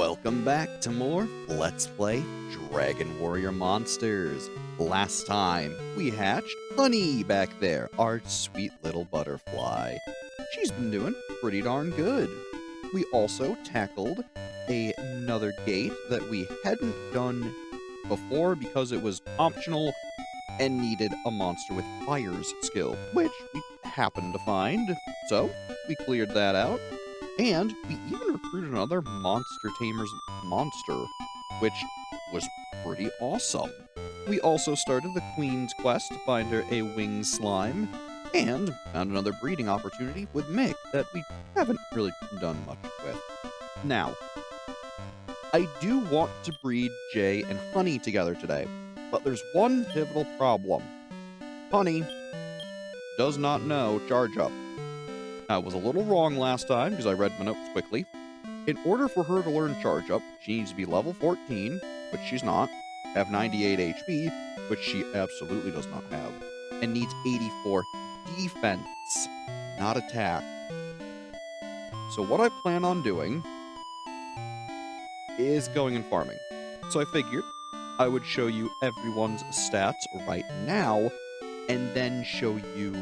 Welcome back to more Let's Play Dragon Warrior Monsters. Last time, we hatched Honey back there, our sweet little butterfly. She's been doing pretty darn good. We also tackled another gate that we hadn't done before because it was optional and needed a monster with fire's skill, which we happened to find. So, we cleared that out. And we even recruited another Monster Tamers monster, which was pretty awesome. We also started the Queen's quest to find her a winged slime, and found another breeding opportunity with Mick that we haven't really done much with. Now, I do want to breed Jay and Honey together today, but there's one pivotal problem. Honey does not know Charge Up. I was a little wrong last time because I read my notes quickly. In order for her to learn Charge Up, she needs to be level 14, which she's not, have 98 HP, which she absolutely does not have, and needs 84 defense, not attack. So what I plan on doing is going and farming. So I figured I would show you everyone's stats right now, and then show you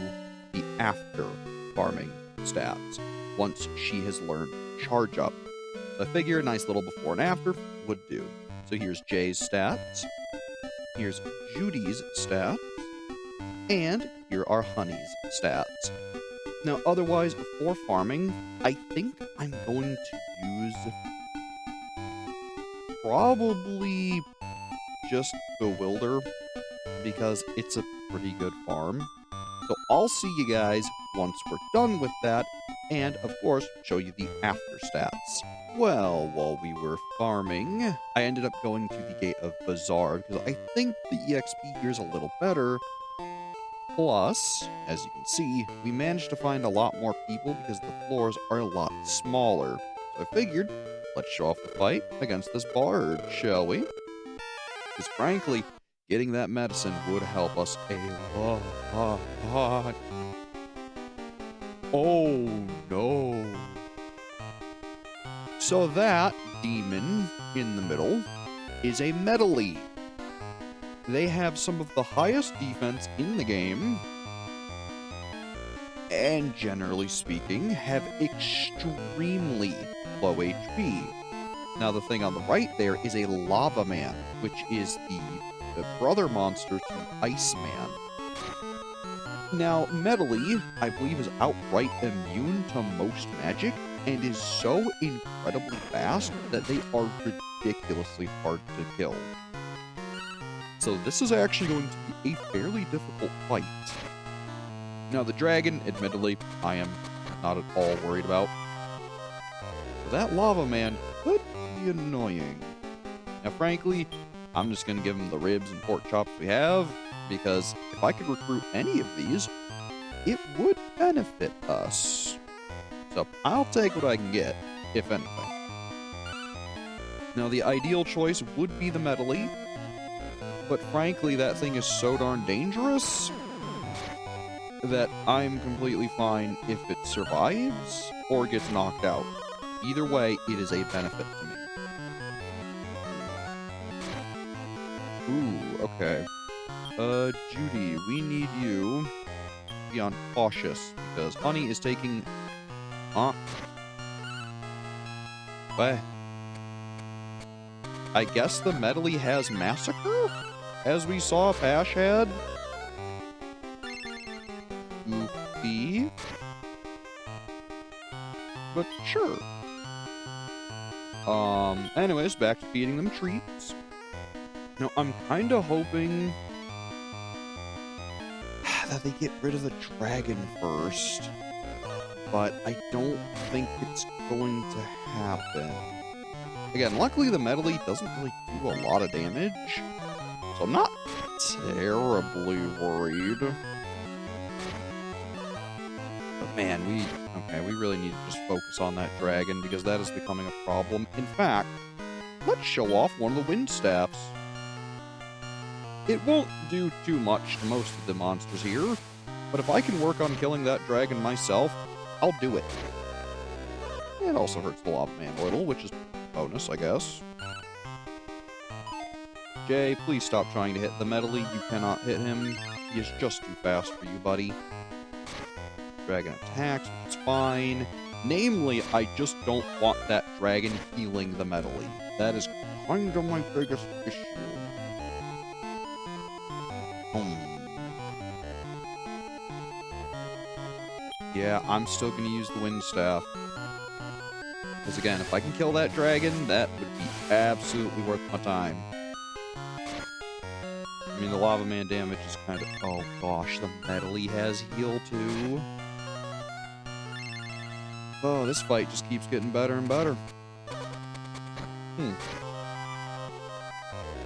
the after farming stats once she has learned Charge Up. So I figure a nice little before and after would do. So here's Jay's stats, here's Judy's stats, and here are Honey's stats. Now otherwise, for farming, I think I'm going to use probably just Bewilder, because it's a pretty good farm. So I'll see you guys once we're done with that, and of course, show you the after stats. Well, while we were farming, I ended up going to the Gate of Bazaar, because I think the EXP here is a little better. Plus, as you can see, we managed to find a lot more people because the floors are a lot smaller. So I figured, let's show off the fight against this bard, shall we? Because frankly, getting that medicine would help us a lot. Oh no. So that demon in the middle is a Medley. They have some of the highest defense in the game, and generally speaking, have extremely low HP. Now the thing on the right there is a Lava Man, which is the brother monster to Iceman. Now, Medley, I believe, is outright immune to most magic, and is so incredibly fast that they are ridiculously hard to kill. So this is actually going to be a fairly difficult fight. Now the dragon, admittedly, I am not at all worried about. That Lava Man could be annoying. Now frankly, I'm just going to give him the ribs and pork chops we have, because if I could recruit any of these, it would benefit us. So I'll take what I can get, if anything. Now the ideal choice would be the Medley, but frankly that thing is so darn dangerous that I'm completely fine if it survives or gets knocked out. Either way, it is a benefit to me. Ooh, okay. Judy, we need you to be on cautious, because Honey is taking... What? I guess the Medley has Massacre? As we saw Pash had? Goofy? But sure. Anyways, back to feeding them treats. Now, I'm kind of hoping that they get rid of the dragon first, but I don't think it's going to happen. Again, luckily the Medley doesn't really do a lot of damage, so I'm not terribly worried. But man, we really need to just focus on that dragon, because that is becoming a problem. In fact, let's show off one of the wind staffs. It won't do too much to most of the monsters here, but if I can work on killing that dragon myself, I'll do it. It also hurts the Lava Man a little, which is bonus, I guess. Jay, please stop trying to hit the medley. You cannot hit him. He is just too fast for you, buddy. Dragon attacks, which is fine. Namely, I just don't want that dragon healing the medley. That is kind of my biggest issue. Yeah, I'm still going to use the Wind Staff. Because again, if I can kill that dragon, that would be absolutely worth my time. I mean, the Lava Man damage is kind of... Oh gosh, the medley has heal too. Oh, this fight just keeps getting better and better.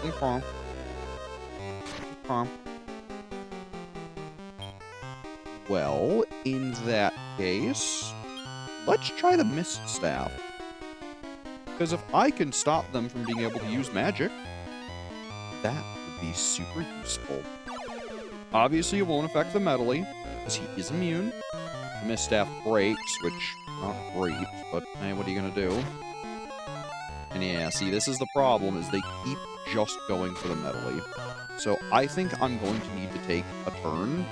Okay. Okay. Well, in that case, let's try the Mist Staff. Because if I can stop them from being able to use magic, that would be super useful. Obviously, it won't affect the medley, because he is immune. The Mist Staff breaks, which, not great, but hey, what are you going to do? And yeah, see, this is the problem, is they keep just going for the medley. So I think I'm going to need to take a turn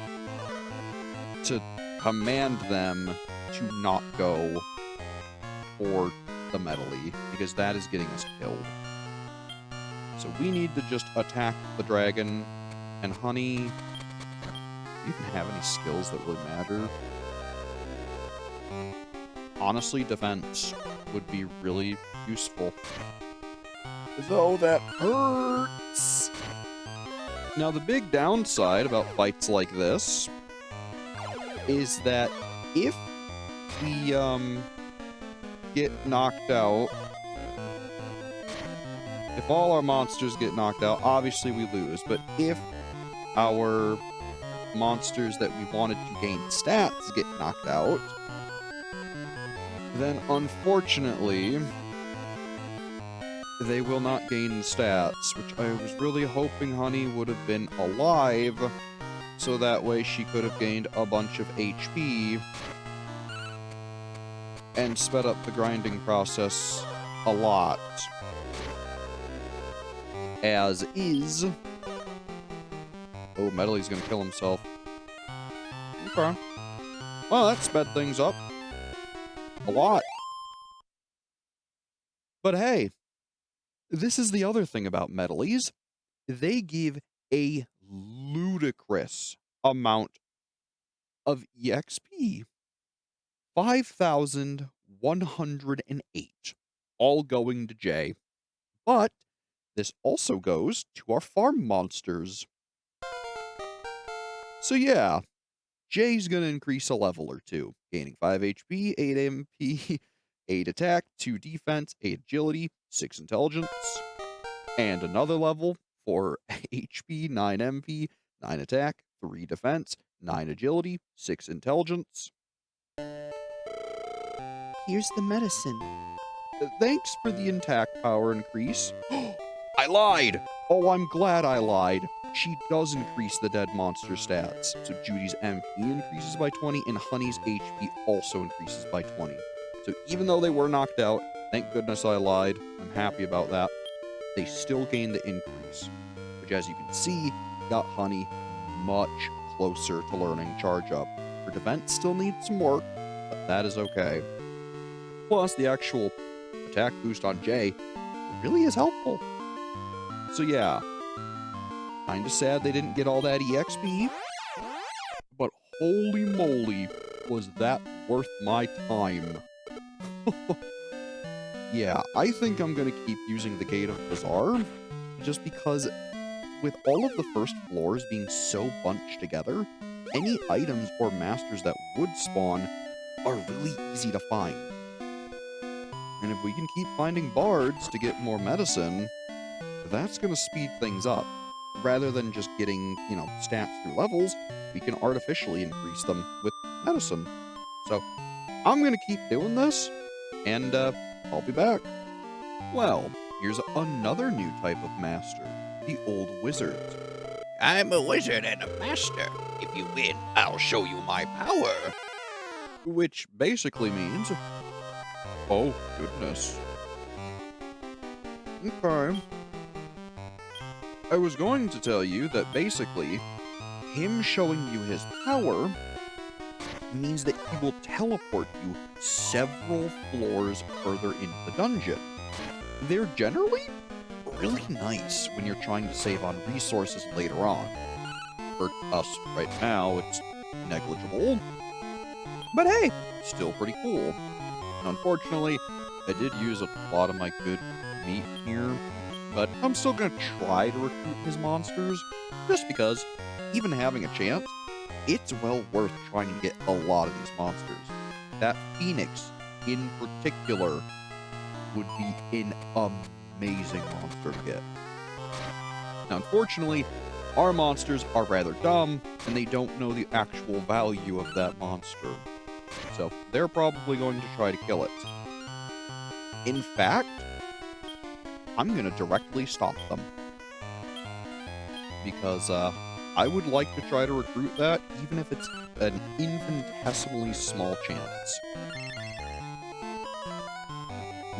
to command them to not go for the medley, because that is getting us killed. So we need to just attack the dragon, and Honey, do you even have any skills that really matter? Honestly, defense would be really useful. Though that hurts! Now, the big downside about fights like this is that if we, get knocked out, if all our monsters get knocked out, obviously we lose, but if our monsters that we wanted to gain stats get knocked out, then unfortunately, they will not gain the stats, which I was really hoping Honey would have been alive, so that way she could have gained a bunch of HP and sped up the grinding process a lot. As is... Oh, Medley's gonna kill himself. Okay. Well, that sped things up a lot. But hey, this is the other thing about medleys. They give a ludicrous amount of EXP. 5,108. All going to Jay. But this also goes to our farm monsters. So yeah, Jay's gonna increase a level or two, gaining 5 HP, 8 MP, 8 attack, 2 defense, 8 agility, 6 intelligence, and another level for HP, 9 MP, 9 attack, 3 defense, 9 agility, 6 intelligence. Here's the medicine. Thanks for the intact power increase. I lied! Oh, I'm glad I lied. She does increase the dead monster stats. So Judy's MP increases by 20, and Honey's HP also increases by 20. So even though they were knocked out, thank goodness I lied. I'm happy about that. They still gain the increase, which, as you can see, got Honey much closer to learning Charge Up. Her defense still needs some work, but that is okay. Plus, the actual attack boost on Jay really is helpful. So yeah, kinda sad they didn't get all that EXP, but holy moly, was that worth my time. Yeah, I think I'm gonna keep using the Gate of Bazaar, just because with all of the first floors being so bunched together, any items or masters that would spawn are really easy to find. And if we can keep finding bards to get more medicine, that's gonna speed things up. Rather than just getting, stats through levels, we can artificially increase them with medicine. So, I'm gonna keep doing this, and I'll be back. Well, here's another new type of master, the Old Wizard. I'm a wizard and a master. If you win, I'll show you my power. Which basically means... Oh, goodness. Okay. I was going to tell you that basically, him showing you his power means that he will teleport you several floors further into the dungeon. They're generally really nice when you're trying to save on resources later on. For us right now, it's negligible. But hey, still pretty cool. Unfortunately, I did use a lot of my good meat here, but I'm still going to try to recruit his monsters, just because, even having a chance, it's well worth trying to get a lot of these monsters. That Phoenix, in particular, would be an amazing monster to get. Now, unfortunately, our monsters are rather dumb, and they don't know the actual value of that monster. So, they're probably going to try to kill it. In fact, I'm going to directly stop them. Because, I would like to try to recruit that, even if it's an infinitesimally small chance.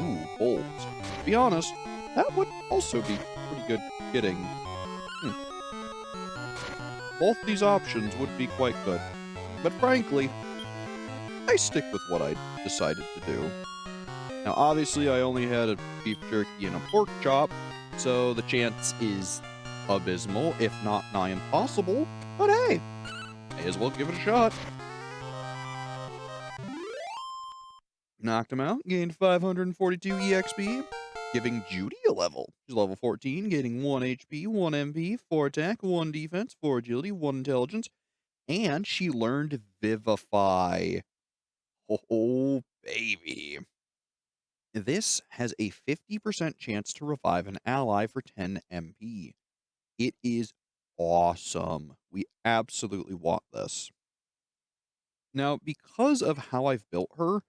Ooh, bolt. To be honest, that would also be pretty good getting. Both these options would be quite good. But frankly, I stick with what I decided to do. Now, obviously, I only had a beef jerky and a pork chop, so the chance is abysmal, if not nigh impossible. But hey, may as well give it a shot. Knocked him out, gained 542 EXP, giving Judy a level. She's level 14, gaining 1 HP, 1 MP, 4 attack, 1 defense, 4 agility, 1 intelligence, and she learned Vivify. Oh, baby. This has a 50% chance to revive an ally for 10 MP. It is awesome. We absolutely want this. Now, because of how I've built her,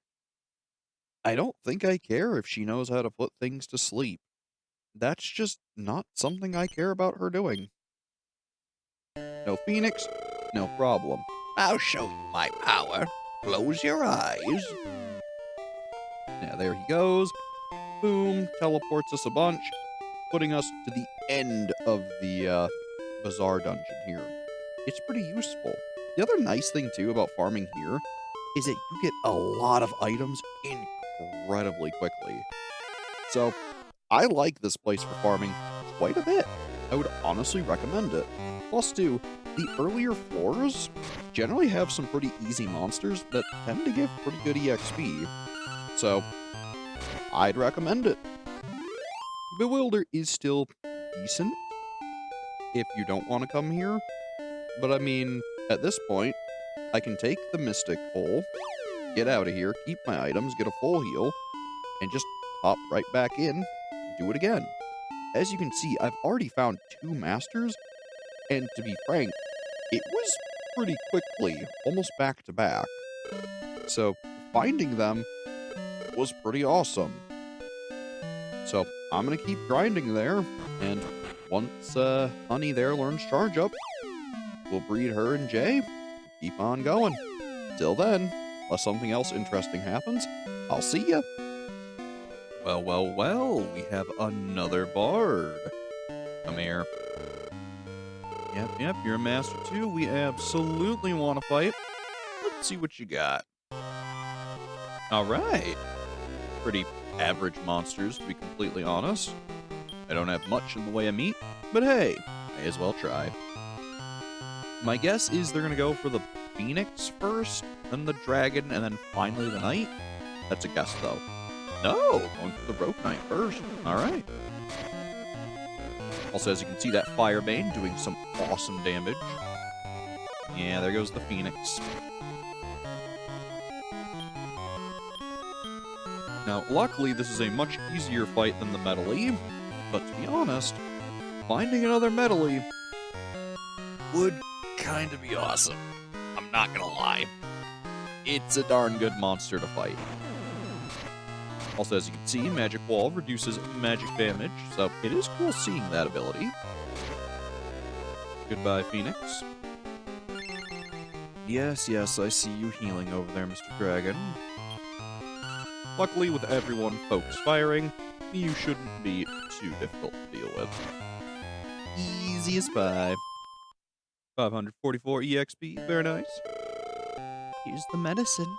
I don't think I care if she knows how to put things to sleep. That's just not something I care about her doing. No Phoenix, no problem. I'll show you my power. Close your eyes. Yeah, there he goes. Boom, teleports us a bunch, putting us to the end of the bazaar dungeon here. It's pretty useful. The other nice thing, too, about farming here is that you get a lot of items incredibly quickly. So, I like this place for farming quite a bit. I would honestly recommend it. Plus, too, the earlier floors generally have some pretty easy monsters that tend to give pretty good EXP. So, I'd recommend it. Bewilder is still decent if you don't want to come here. But I mean, at this point, I can take the Mystic Hole, get out of here, keep my items, get a full heal, and just hop right back in and do it again. As you can see, I've already found 2 masters, and to be frank, it was pretty quickly, almost back to back. So, finding them was pretty awesome. So, I'm gonna keep grinding there, and once Honey there learns Charge Up, we'll breed her and Jay, keep on going. Till then, unless something else interesting happens, I'll see ya. Well, well, well, we have another bard. Come here. Yep, you're a master too. We absolutely want to fight. Let's see what you got. Alright. Pretty average monsters, to be completely honest. I don't have much in the way of meat, but hey, may as well try. My guess is they're going to go for the Phoenix first, then the Dragon, and then finally the Knight. That's a guess, though. No, going for the Rogue Knight first. Alright. Also, as you can see, that Firebane doing some awesome damage. Yeah, there goes the Phoenix. Now, luckily, this is a much easier fight than the Medley, but to be honest, finding another Medley would kind of be awesome. I'm not gonna lie. It's a darn good monster to fight. Also, as you can see, Magic Wall reduces magic damage, so it is cool seeing that ability. Goodbye, Phoenix. Yes, I see you healing over there, Mr. Dragon. Luckily, with everyone focus firing, you shouldn't be too difficult to deal with. Easy as pie. 544 EXP, very nice. Here's the medicine.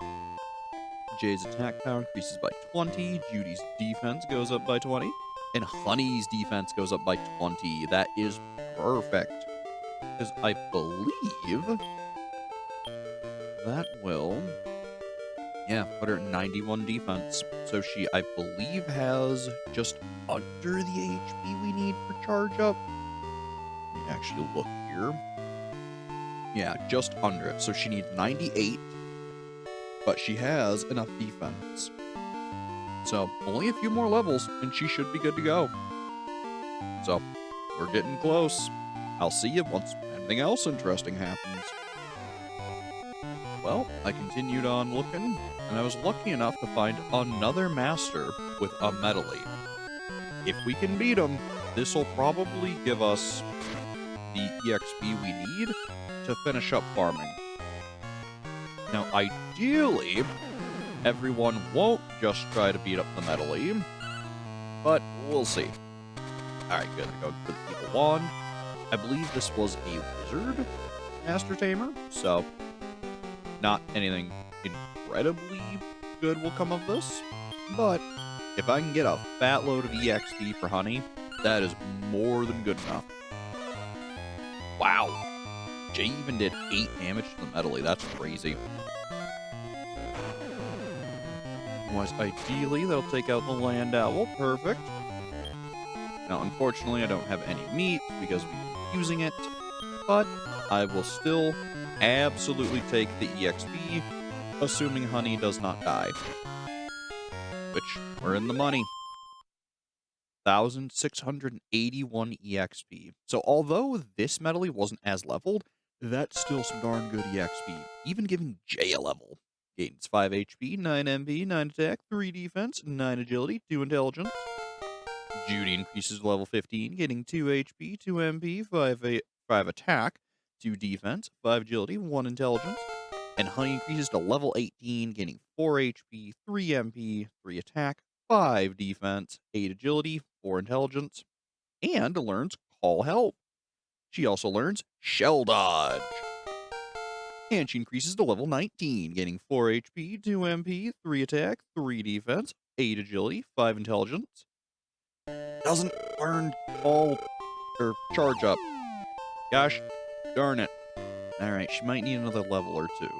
Jay's attack power increases by 20, Judy's defense goes up by 20, and Honey's defense goes up by 20. That is perfect. Because I believe that will, yeah, put her at 91 defense. So she, I believe, has just under the HP we need for charge up. Let me actually look here. Yeah, just under it. So she needs 98, but she has enough defense. So only a few more levels, and she should be good to go. So we're getting close. I'll see you once anything else interesting happens. Well, I continued on looking, and I was lucky enough to find another master with a medley. If we can beat him, this will probably give us the EXP we need to finish up farming. Now, ideally, everyone won't just try to beat up the medley, but we'll see. Alright, good. I go for the evil wand. I believe this was a wizard master tamer, so not anything incredibly good will come of this, but if I can get a fat load of EXP for Honey, that is more than good enough. Wow. Jay even did 8 damage to the medley. That's crazy. Otherwise, ideally, they'll take out the land owl. Perfect. Now, unfortunately, I don't have any meat because we've been using it, but I will still absolutely take the EXP, assuming Honey does not die. Which, we're in the money. 1,681 EXP. So although this medley wasn't as leveled, that's still some darn good EXP. Even giving Jay a level. Gains 5 HP, 9 MP, 9 attack, 3 defense, 9 agility, 2 intelligence. Judy increases to level 15, getting 2 HP, 2 MP, 5 attack, 2 defense, 5 agility, 1 intelligence. And Honey increases to level 18, gaining 4 HP, 3 MP, 3 attack, 5 defense, 8 agility, 4 intelligence, and learns Call Help. She also learns Shell Dodge. And she increases to level 19, gaining 4 HP, 2 MP, 3 attack, 3 defense, 8 agility, 5 intelligence. Doesn't learn Call or Charge Up. Gosh darn it. Alright, she might need another level or two.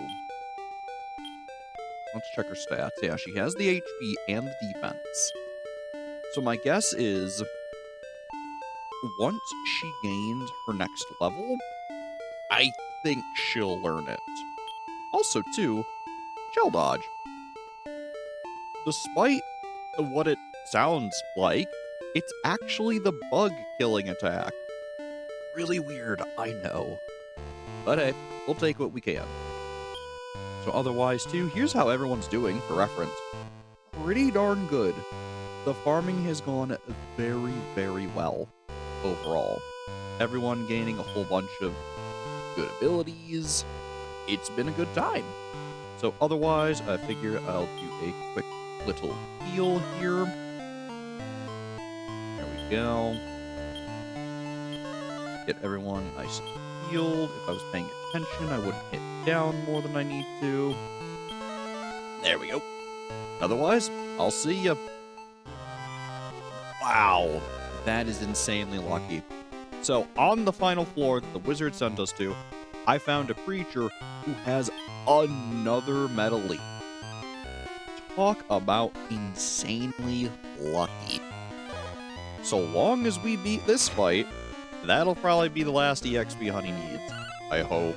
Let's check her stats. Yeah, she has the HP and the defense. So my guess is, once she gains her next level, I think she'll learn it. Also, too, Shell Dodge. Despite what it sounds like, it's actually the bug-killing attack. Really weird, I know. But hey, we'll take what we can. So otherwise, too, here's how everyone's doing, for reference. Pretty darn good. The farming has gone very, very well, overall. Everyone gaining a whole bunch of good abilities. It's been a good time. So otherwise, I figure I'll do a quick little heal here. There we go. Get everyone nice and healed. If I was paying attention, I wouldn't hit down more than I need to. There we go. Otherwise, I'll see ya. Wow, that is insanely lucky. So, on the final floor that the wizard sent us to, I found a creature who has another medley. Talk about insanely lucky. So long as we beat this fight, that'll probably be the last EXP Honey needs. I hope.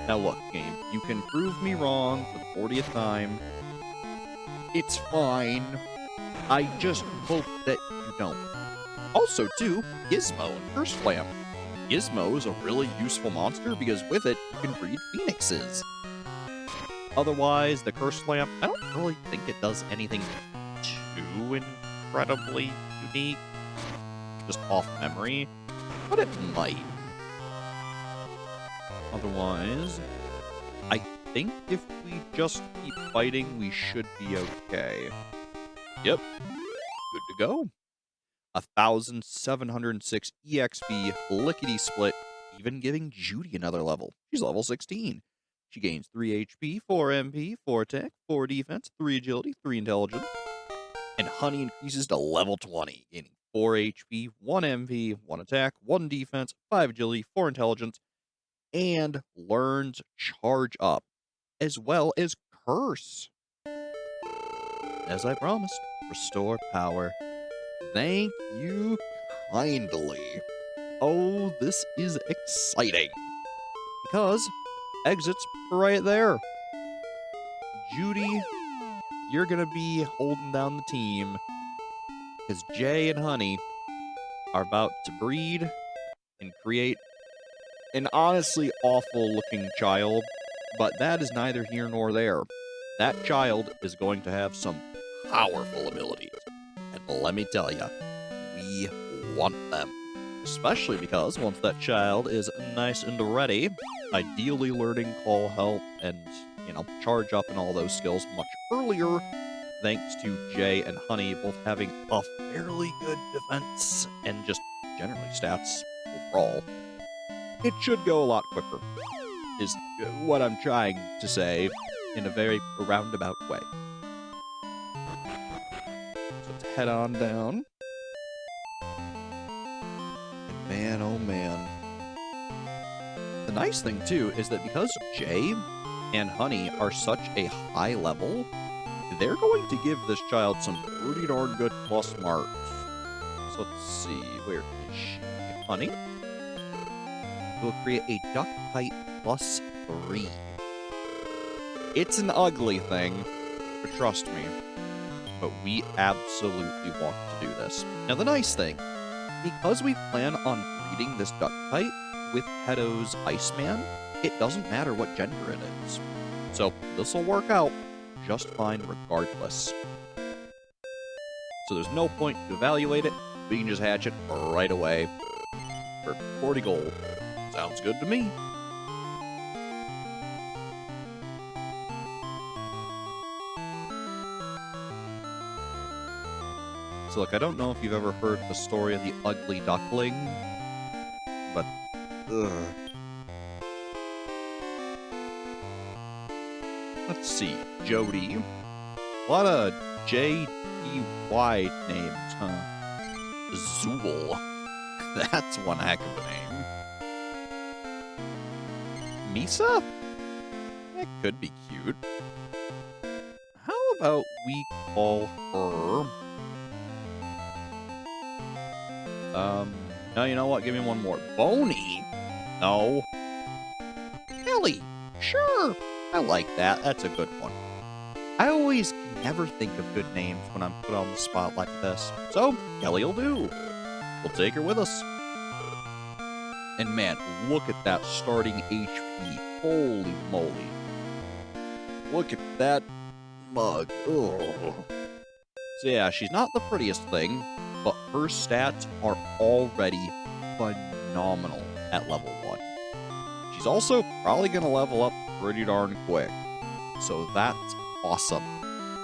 Now look, game, you can prove me wrong for the 40th time. It's fine. I just hope that you don't. Also, too, Gizmo and Curse Lamp. Gizmo is a really useful monster because with it, you can breed phoenixes. Otherwise, the Curse Lamp, I don't really think it does anything too incredibly unique. Just off memory, but it might. Otherwise, I think if we just keep fighting, we should be okay. Yep. good to go. 1,706 EXP, lickety split, even giving Judy another level. She's level 16. She gains 3 HP, 4 MP, 4 attack, 4 defense, 3 agility, 3 intelligence. And Honey increases to level 20, gaining 4 HP, 1 MP, 1 attack, 1 defense, 5 agility, 4 intelligence, and learns Charge Up, as well as Curse. As I promised, restore power. Thank you kindly. Oh, this is exciting. Because exit's right there. Judy, you're going to be holding down the team. Because Jay and Honey are about to breed and create an honestly awful looking child. But that is neither here nor there. That child is going to have some powerful abilities. And let me tell you, we want them. Especially because once that child is nice and ready, ideally learning call help and, charge up and all those skills much earlier, thanks to Jay and Honey both having a fairly good defense and just generally stats overall, it should go a lot quicker, is what I'm trying to say in a very roundabout way. So let's head on down. And man, oh man. The nice thing, too, is that because Jay and Honey are such a high level, they're going to give this child some pretty darn good plus marks. So let's see, where is she? Honey? We'll create a duck height plus 3. It's an ugly thing, but trust me. But we absolutely want to do this. Now the nice thing, because we plan on breeding this duck height with Pedo's Iceman, it doesn't matter what gender it is. So this will work out just fine regardless. So there's no point to evaluate it. We can just hatch it right away for 40 gold. Sounds good to me. So look, I don't know if you've ever heard the story of the ugly duckling, but ugh. Let's see, Jody. A lot of J-E-Y names, huh? Zool. That's one heck of a name. Misa? That could be cute. How about we call her... no, you know what? Give me one more. Boney? No. Kelly? Sure. I like that. That's a good one. I always can never think of good names when I'm put on the spot like this. So, Kelly'll do. We'll take her with us. And man, look at that starting HP. Holy moly. Look at that mug. Ugh. So yeah, she's not the prettiest thing, but her stats are already phenomenal at level 1. She's also probably going to level up pretty darn quick. So that's awesome.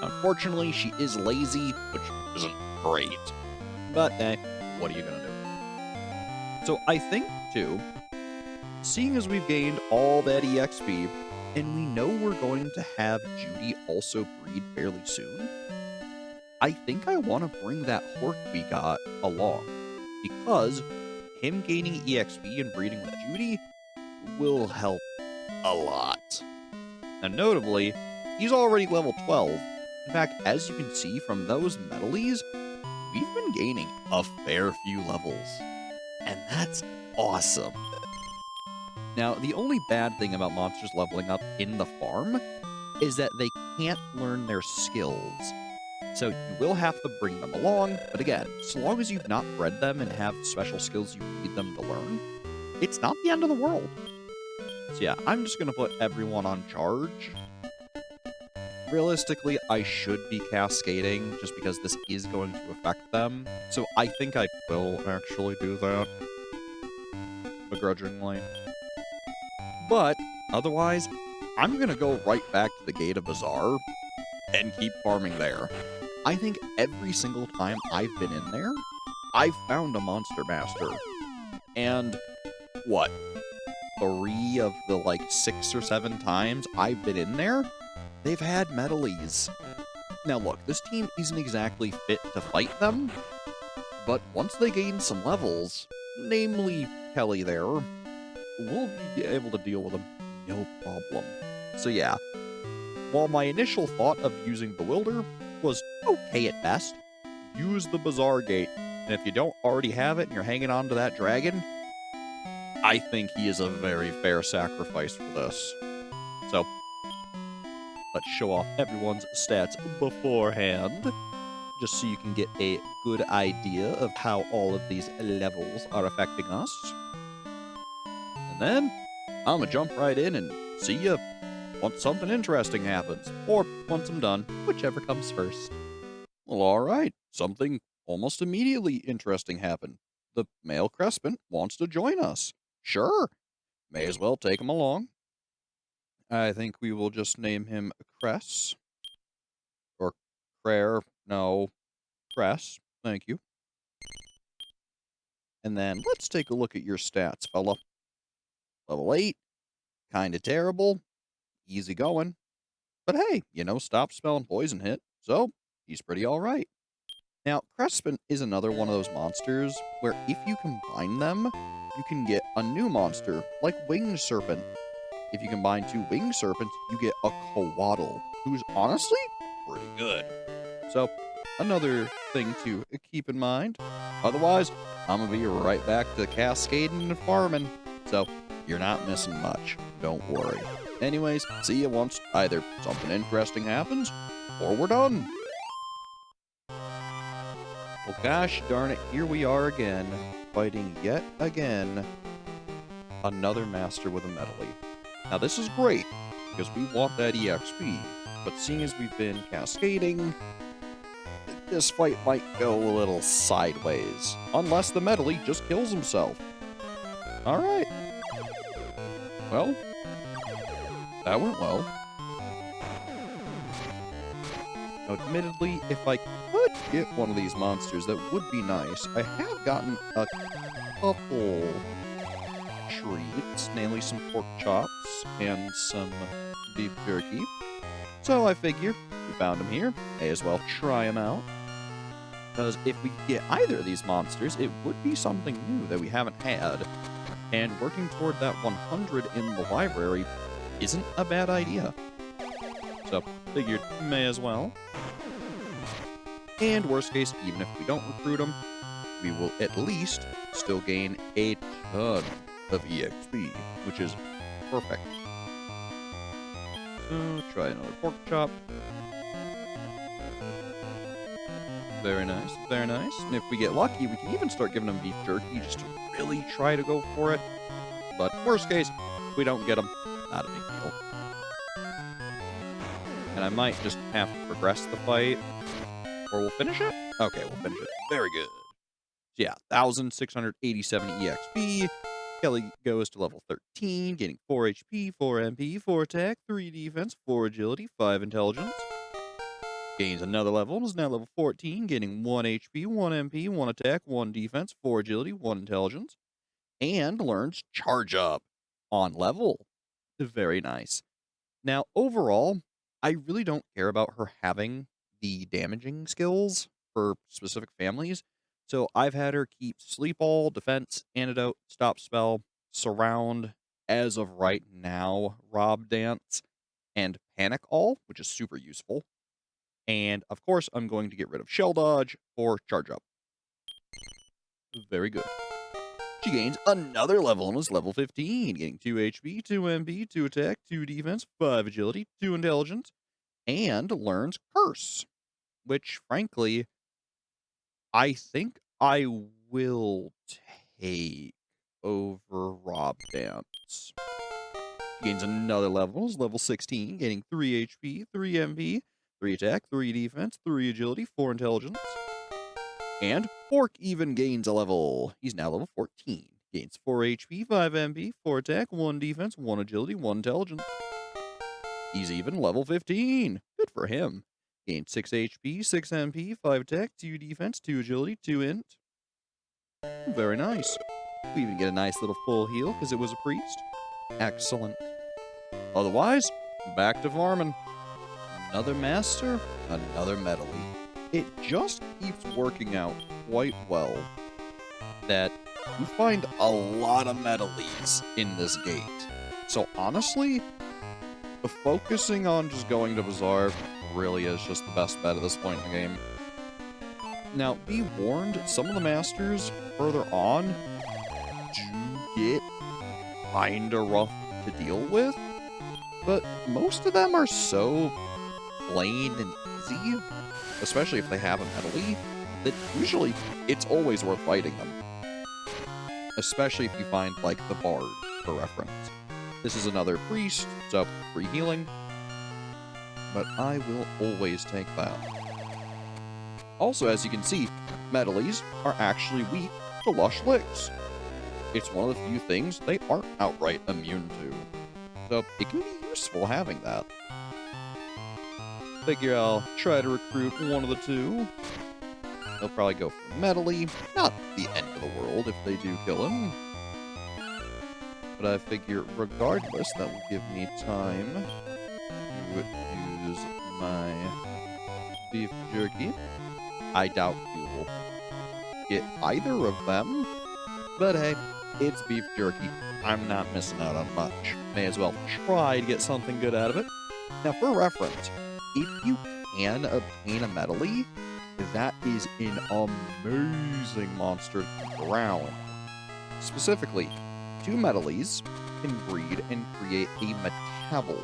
Unfortunately, she is lazy, which isn't great. But, what are you going to do? So I think, too, seeing as we've gained all that EXP, and we know we're going to have Judy also breed fairly soon, I think I want to bring that hork we got along, because him gaining EXP and breeding with Judy will help a lot. Now, notably, he's already level 12. In fact, as you can see from those medalies, we've been gaining a fair few levels, and that's awesome. Now, the only bad thing about monsters leveling up in the farm is that they can't learn their skills. So you will have to bring them along, but again, so long as you've not bred them and have special skills you need them to learn, it's not the end of the world. So yeah, I'm just going to put everyone on charge. Realistically, I should be cascading, just because this is going to affect them. So I think I will actually do that. Begrudgingly. But, otherwise, I'm going to go right back to the Gate of Bazaar and keep farming there. I think every single time I've been in there, I've found a monster master. And what? 3 of the like 6 or 7 times I've been in there, they've had medleys. Now look, this team isn't exactly fit to fight them, but once they gain some levels, namely Kelly there, we'll be able to deal with them no problem. So yeah, while my initial thought of using Bewilder was okay at best, use the Bazaar Gate, and if you don't already have it and you're hanging on to that dragon, I think he is a very fair sacrifice for this. So, let's show off everyone's stats beforehand, just so you can get a good idea of how all of these levels are affecting us. And then, I'm gonna jump right in and see ya once something interesting happens, or once I'm done, whichever comes first. Well, alright, something almost immediately interesting happened. The male Crespin wants to join us. Sure, may as well take him along. I think we will just name him Cress. Or Prayer. No, Cress. Thank you. And then let's take a look at your stats, fella. Level 8. Kinda terrible. Easy going. But hey, stop spelling poison hit. So, he's pretty alright. Now, Crespin is another one of those monsters where if you combine them, you can get a new monster, like Winged Serpent. If you combine 2 Winged Serpents, you get a Coatl, who's honestly pretty good. So, another thing to keep in mind. Otherwise, I'm going to be right back to cascading and farming. So, you're not missing much. Don't worry. Anyways, see you once either something interesting happens, or we're done. Well, gosh darn it, here we are again, fighting yet again another master with a medley. Now, this is great, because we want that EXP, but seeing as we've been cascading, this fight might go a little sideways, unless the medley just kills himself. Alright. Well, that went well. Now, admittedly, if I could get one of these monsters, that would be nice. I have gotten a couple treats, namely some pork chops and some beef jerky. So I figure we found them here, may as well try them out. Because if we get either of these monsters, it would be something new that we haven't had. And working toward that 100 in the library isn't a bad idea. So, figured may as well. And worst case, even if we don't recruit them, we will at least still gain a ton of EXP, which is perfect. So, try another pork chop. Very nice, very nice. And if we get lucky, we can even start giving them beef jerky just to really try to go for it. But worst case, if we don't get them, not a big deal. And I might just have to progress the fight, or we'll finish it? Okay, we'll finish it. Very good. So yeah, 1,687 EXP. Kelly goes to level 13, getting 4 HP, 4 MP, 4 attack, 3 defense, 4 agility, 5 intelligence. Gains another level and is now level 14, getting 1 HP, 1 MP, 1 attack, 1 defense, 4 agility, 1 intelligence. And learns Charge Up on level. Very nice. Now, overall, I really don't care about her having the damaging skills for specific families. So I've had her keep Sleep All, Defense, Antidote, Stop Spell, Surround, as of right now, Rob Dance, and Panic All, which is super useful. And of course, I'm going to get rid of Shell Dodge for Charge Up. Very good. She gains another level and is level 15, getting 2 HP, 2 MP, 2 attack, 2 defense, 5 agility, 2 intelligence, and learns Curse, which, frankly, I think I will take over Rob Dance. She gains another level, is level 16, gaining 3 HP, 3 MP, 3 attack, 3 defense, 3 agility, 4 intelligence. And Fork even gains a level. He's now level 14. Gains 4 HP, 5 MP, 4 attack, 1 defense, 1 agility, 1 intelligence. He's even level 15. Good for him. Gain 6 HP, 6 MP, 5 attack, 2 defense, 2 agility, 2 int. Very nice. We even get a nice little full heal because it was a priest. Excellent. Otherwise, back to farming. Another master, another medley. It just keeps working out quite well that you find a lot of medleys in this gate. So honestly, focusing on just going to Bazaar really is just the best bet at this point in the game. Now, be warned, some of the masters further on do get kinda rough to deal with, but most of them are so plain and easy, especially if they have a medley, that usually it's always worth fighting them. Especially if you find, like, the Bard, for reference. This is another priest, so free healing, but I will always take that. Also, as you can see, medleys are actually weak to Lush Licks. It's one of the few things they aren't outright immune to, so it can be useful having that. Figure I'll try to recruit one of the two. They'll probably go for medley, not the end of the world if they do kill him. But I figure, regardless, that will give me time to use my beef jerky. I doubt we will get either of them, but hey, it's beef jerky. I'm not missing out on much. May as well try to get something good out of it. Now, for reference, if you can obtain a medley, that is an amazing monster to keep around. Specifically, 2 medleys can breed and create a metabel.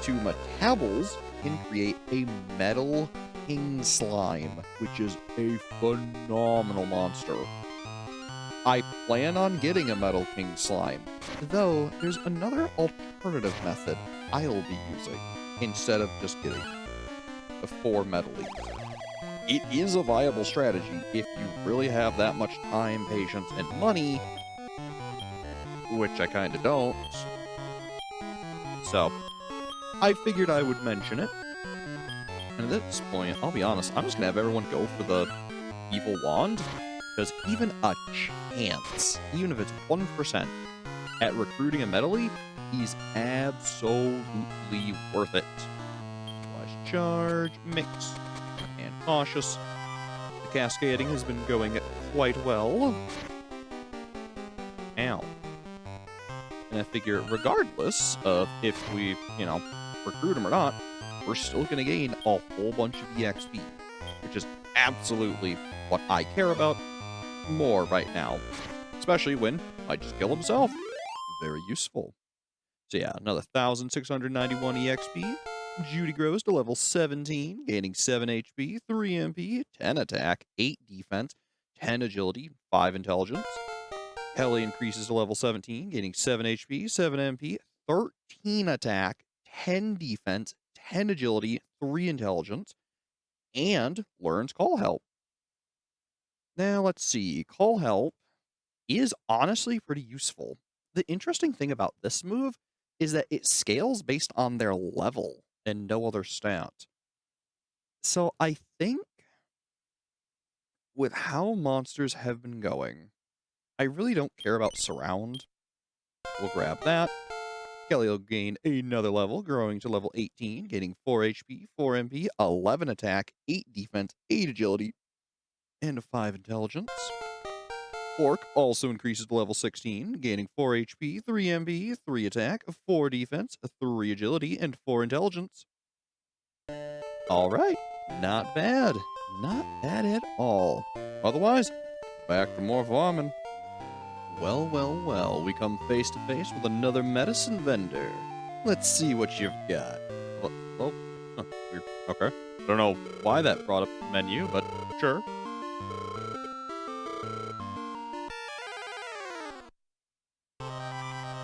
2 metabels can create a metal king slime, which is a phenomenal monster. I plan on getting a metal king slime, though there's another alternative method I'll be using instead of just getting 4 medleys. It is a viable strategy if you really have that much time, patience, and money, which I kinda don't. So, I figured I would mention it. And at this point, I'll be honest, I'm just gonna have everyone go for the evil wand, because even a chance, even if it's 1%, at recruiting a medley, is absolutely worth it. Wise charge, mix, and cautious. The cascading has been going quite well. Ow. And I figure, regardless of if we, recruit him or not, we're still going to gain a whole bunch of EXP, which is absolutely what I care about more right now. Especially when I just kill himself. Very useful. So yeah, another 1,691 EXP. Judy grows to level 17, gaining 7 HP, 3 MP, 10 attack, 8 defense, 10 agility, 5 intelligence. Kelly increases to level 17, gaining 7 HP, 7 MP, 13 attack, 10 defense, 10 agility, 3 intelligence, and learns Call Help. Now, let's see. Call Help is honestly pretty useful. The interesting thing about this move is that it scales based on their level and no other stat. So I think with how monsters have been going, I really don't care about Surround. We'll grab that. Kelly will gain another level, growing to level 18, gaining 4 HP, 4 MP, 11 attack, 8 defense, 8 agility, and 5 intelligence. Fork also increases to level 16, gaining 4 HP, 3 MP, 3 attack, 4 defense, 3 agility, and 4 intelligence. Alright, not bad. Not bad at all. Otherwise, back to more farming. Well, well, well, we come face to face with another medicine vendor. Let's see what you've got. Oh, weird. Okay. I don't know why that brought up the menu, but sure.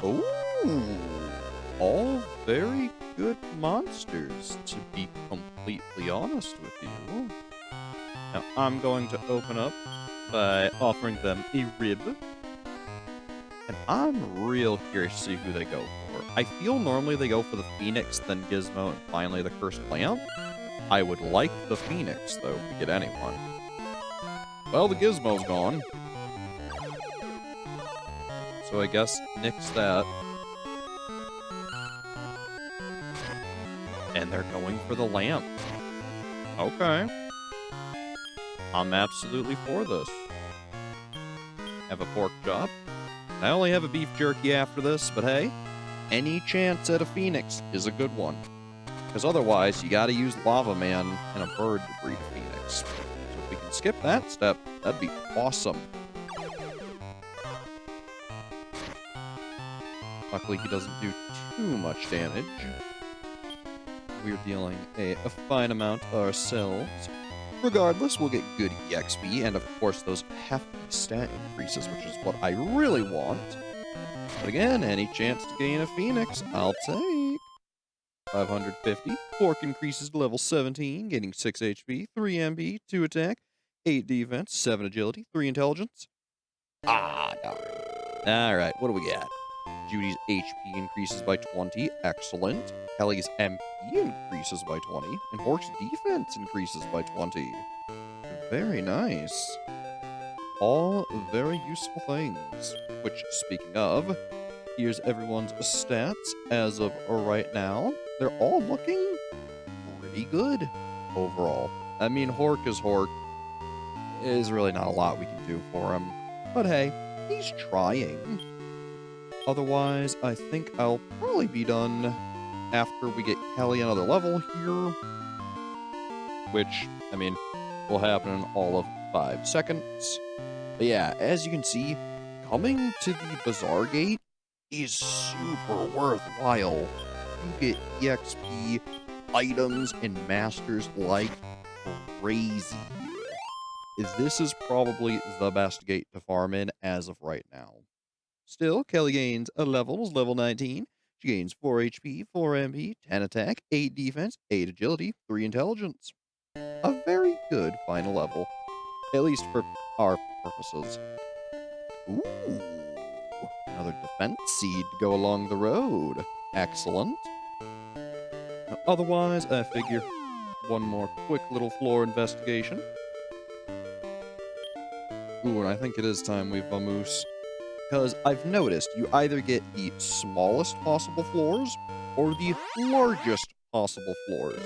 Oh, all very good monsters, to be completely honest with you. Now, I'm going to open up by offering them a rib. And I'm real curious to see who they go for. I feel normally they go for the Phoenix, then Gizmo, and finally the Cursed Lamp. I would like the Phoenix, though, to get anyone. Well, the Gizmo's gone. So I guess nix that. And they're going for the lamp. Okay. I'm absolutely for this. Have a pork chop. I only have a beef jerky after this, but hey, any chance at a Phoenix is a good one. Because otherwise, you gotta use Lava Man and a bird to breed a Phoenix. So if we can skip that step, that'd be awesome. Luckily, he doesn't do too much damage. We're dealing a fine amount ourselves. Regardless, we'll get good EXP and, of course, those hefty stat increases, which is what I really want. But again, any chance to gain a Phoenix, I'll take. 550. Pork increases to level 17, gaining 6 HP, 3 MP, 2 attack, 8 defense, 7 agility, 3 intelligence. Ah, darn. Alright, what do we got? Judy's HP increases by 20. Excellent. Kelly's MP increases by 20. And Hork's defense increases by 20. Very nice. All very useful things. Which, speaking of, here's everyone's stats as of right now. They're all looking pretty good overall. I mean, Hork is Hork. There's really not a lot we can do for him. But hey, he's trying. Otherwise, I think I'll probably be done after we get Kelly another level here. Which, I mean, will happen in all of 5 seconds. But yeah, as you can see, coming to the Bazaar Gate is super worthwhile. You get EXP, items, and masters like crazy. This is probably the best gate to farm in as of right now. Still, Kelly gains a level 19. She gains 4 HP, 4 MP, 10 attack, 8 defense, 8 agility, 3 intelligence. A very good final level, at least for our purposes. Ooh, another defense seed to go along the road. Excellent. Otherwise, I figure one more quick little floor investigation. Ooh, and I think it is time we vamoose. Because I've noticed you either get the smallest possible floors or the largest possible floors.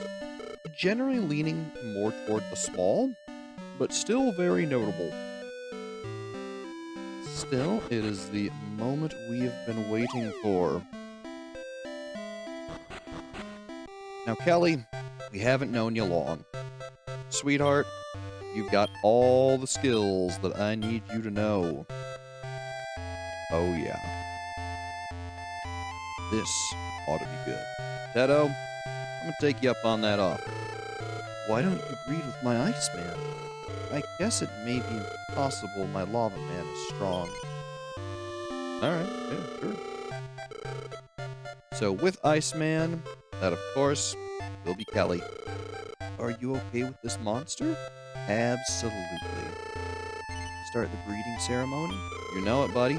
Generally leaning more toward the small, but still very notable. Still, it is the moment we have been waiting for. Now, Kelly, we haven't known you long. Sweetheart, you've got all the skills that I need you to know. Oh, yeah. This ought to be good. Tedo, I'm gonna take you up on that offer. Why don't you breed with my Iceman? I guess it may be impossible my Lava Man is strong. Alright, yeah, sure. So with Iceman, that of course will be Kelly. Are you okay with this monster? Absolutely. Start the breeding ceremony? You know it, buddy.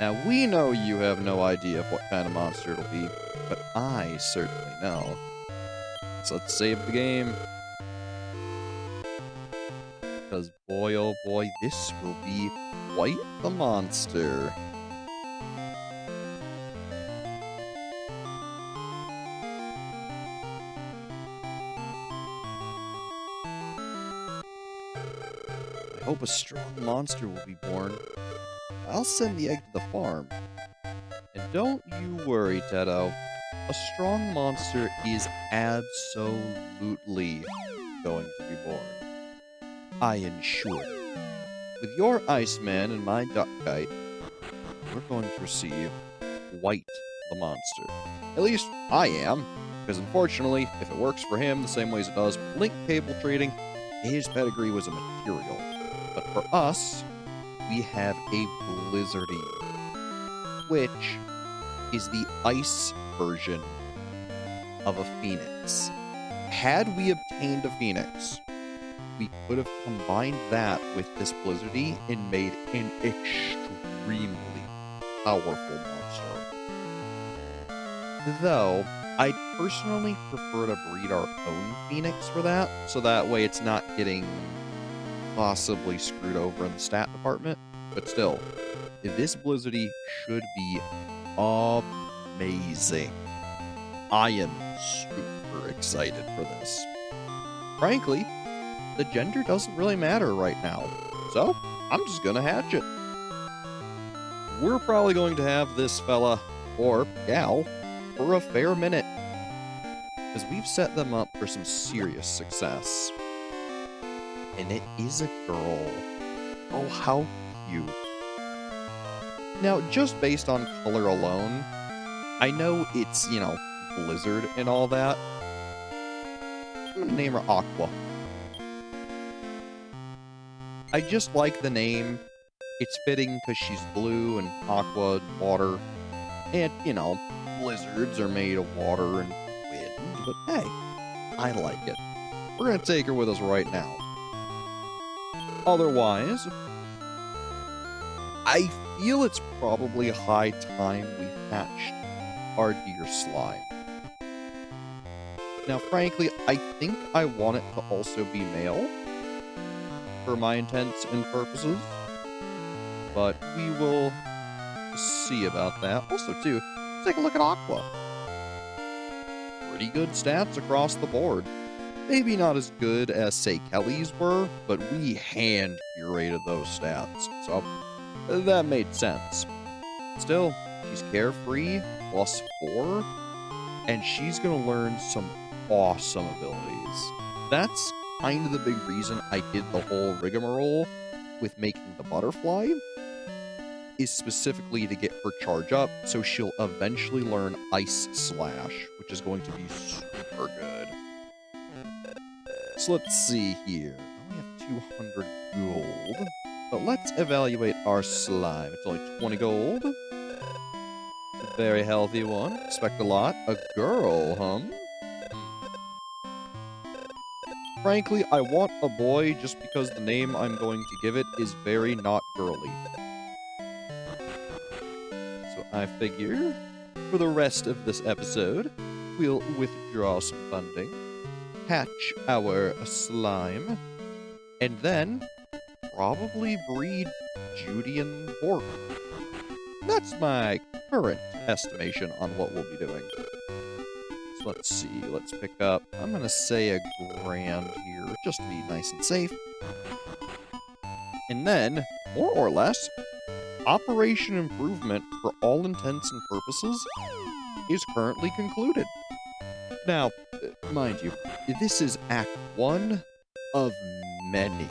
Now, we know you have no idea of what kind of monster it'll be, but I certainly know. So let's save the game. Because boy, oh boy, this will be quite the monster. I hope a strong monster will be born. I'll send the egg to the farm. And don't you worry, Tedo. A strong monster is absolutely going to be born. I ensure it. With your Iceman and my Duck Kite, we're going to receive White the monster. At least I am, because unfortunately, if it works for him the same way as it does with link cable trading, his pedigree was a material. But for us, we have a Blizzardy, which is the ice version of a Phoenix. Had we obtained a Phoenix, we could have combined that with this Blizzardy and made an extremely powerful monster. Though, I'd personally prefer to breed our own phoenix for that, so that way it's not getting possibly screwed over in the stat department. But still, this Blizzardy should be amazing. I am super excited for this. Frankly, the gender doesn't really matter right now, so I'm just gonna hatch it. We're probably going to have this fella, or gal, for a fair minute, because we've set them up for some serious success. And it is a girl. Oh, how cute. Now, just based on color alone, I know it's, Blizzard and all that. I'm gonna name her Aqua. I just like the name. It's fitting because she's blue and aqua and water. And, blizzards are made of water and wind. But hey, I like it. We're gonna take her with us right now. Otherwise, I feel it's probably high time we hatched our deer slime. Now, frankly, I think I want it to also be male for my intents and purposes, but we will see about that. Also, too, let's take a look at Aqua. Pretty good stats across the board. Maybe not as good as, say, Kelly's were, but we hand curated those stats, so that made sense. Still, she's carefree, +4, and she's going to learn some awesome abilities. That's kind of the big reason I did the whole rigmarole with making the butterfly, is specifically to get her charge up, so she'll eventually learn Ice Slash, which is going to be super good. So let's see here. I only have 200 gold, but let's evaluate our slime. It's only 20 gold. A very healthy one. Expect a lot. A girl, huh? Frankly, I want a boy just because the name I'm going to give it is very not girly. So I figure, for the rest of this episode, we'll withdraw some funding, hatch our slime, and then probably breed Judy and Bork. That's my current estimation on what we'll be doing. So let's see, let's pick up, I'm gonna say a grand here, just to be nice and safe. And then, more or less, Operation Improvement, for all intents and purposes, is currently concluded. Now, mind you, this is Act 1 of many.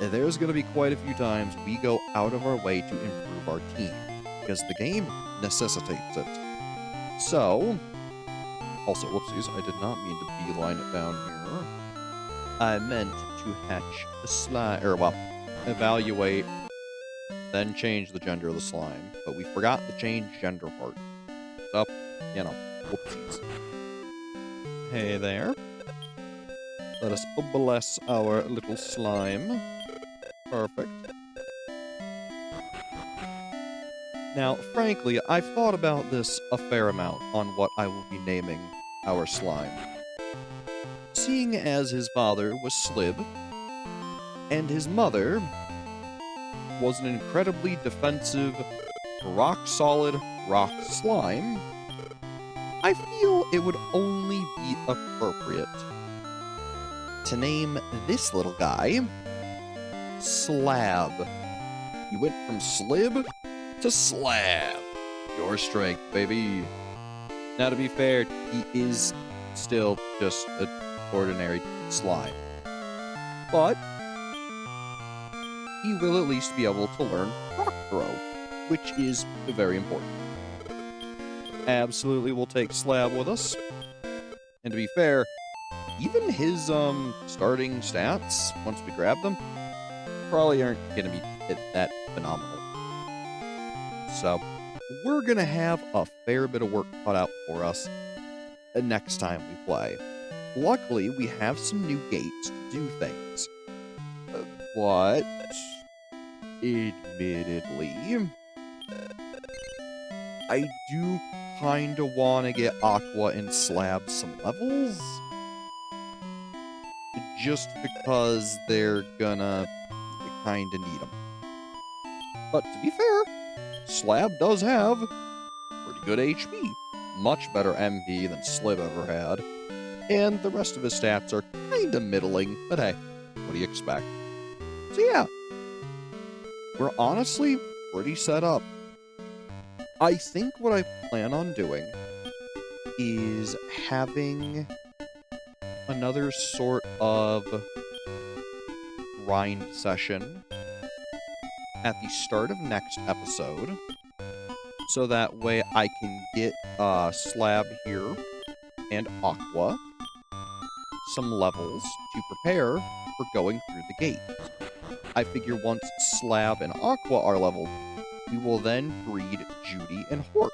There's going to be quite a few times we go out of our way to improve our team, because the game necessitates it. So, also, whoopsies, I did not mean to beeline it down here. I meant to hatch the slime, or, well, evaluate, then change the gender of the slime, but we forgot the change gender part. So, whoopsies. Hey there. Let us bless our little slime. Perfect. Now, frankly, I've thought about this a fair amount on what I will be naming our slime. Seeing as his father was Slib, and his mother was an incredibly defensive, rock-solid rock slime, I feel it would only be appropriate to name this little guy Slab. He went from Slib to Slab. Your strength, baby. Now, to be fair, he is still just an ordinary slime. But he will at least be able to learn Rock Throw, which is very important. Absolutely, we'll take Slab with us. And to be fair, even his starting stats, once we grab them, probably aren't going to be that phenomenal. So, we're going to have a fair bit of work cut out for us next time we play. Luckily, we have some new gates to do things. But, admittedly, I do kind of want to get Aqua and Slab some levels, just because they're gonna kind of need them. But to be fair, Slab does have pretty good HP, much better MP than Slib ever had, and the rest of his stats are kind of middling, but hey, what do you expect? So yeah, we're honestly pretty set up. I think what I plan on doing is having another sort of grind session at the start of next episode, so that way I can get Slab here and Aqua some levels to prepare for going through the gate. I figure once Slab and Aqua are leveled, we will then breed Judy and Hort,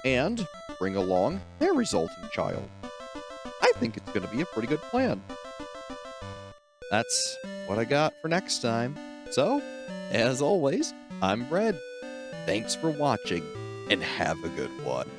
and bring along their resulting child. I think it's going to be a pretty good plan. That's what I got for next time. So, as always, I'm Brad. Thanks for watching, and have a good one.